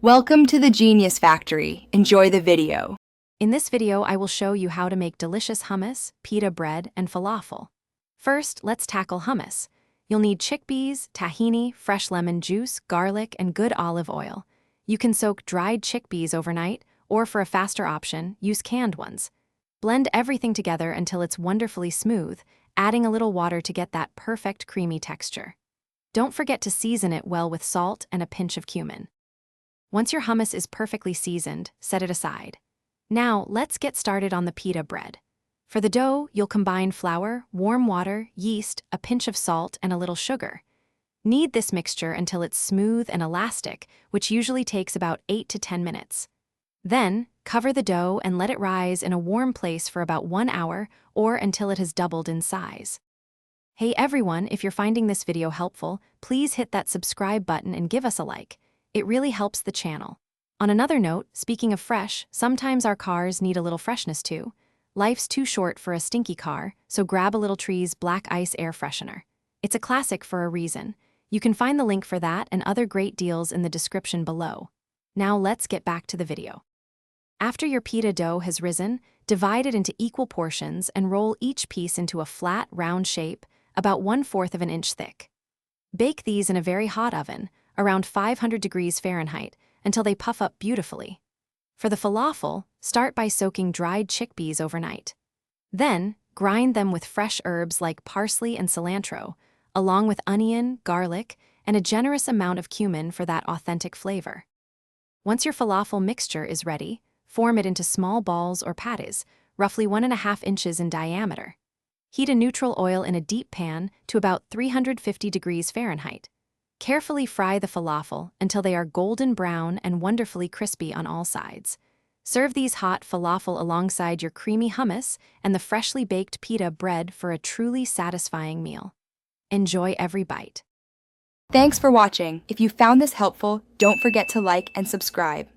Welcome to the Genius Factory. Enjoy the video. In this video, I will show you how to make delicious hummus, pita bread, and falafel. First, let's tackle hummus. You'll need chickpeas, tahini, fresh lemon juice, garlic, and good olive oil. You can soak dried chickpeas overnight, or for a faster option, use canned ones. Blend everything together until it's wonderfully smooth, adding a little water to get that perfect creamy texture. Don't forget to season it well with salt and a pinch of cumin. Once your hummus is perfectly seasoned, set it aside. Now, let's get started on the pita bread. For the dough, you'll combine flour, warm water, yeast, a pinch of salt, and a little sugar. Knead this mixture until it's smooth and elastic, which usually takes about 8 to 10 minutes. Then, cover the dough and let it rise in a warm place for about 1 hour or until it has doubled in size. Hey everyone, if you're finding this video helpful, please hit that subscribe button and give us a like. It really helps the channel. On another note, speaking of fresh, sometimes our cars need a little freshness too. Life's too short for a stinky car, so grab a Little Tree's Black Ice Air Freshener. It's a classic for a reason. You can find the link for that and other great deals in the description below. Now let's get back to the video. After your pita dough has risen, divide it into equal portions and roll each piece into a flat, round shape, about 1/4 of an inch thick. Bake these in a very hot oven, around 500 degrees Fahrenheit, until they puff up beautifully. For the falafel, start by soaking dried chickpeas overnight. Then, grind them with fresh herbs like parsley and cilantro, along with onion, garlic, and a generous amount of cumin for that authentic flavor. Once your falafel mixture is ready, form it into small balls or patties, roughly 1.5 inches in diameter. Heat a neutral oil in a deep pan to about 350 degrees Fahrenheit. Carefully fry the falafel until they are golden brown and wonderfully crispy on all sides. Serve these hot falafel alongside your creamy hummus and the freshly baked pita bread for a truly satisfying meal. Enjoy every bite. Thanks for watching. If you found this helpful, don't forget to like and subscribe.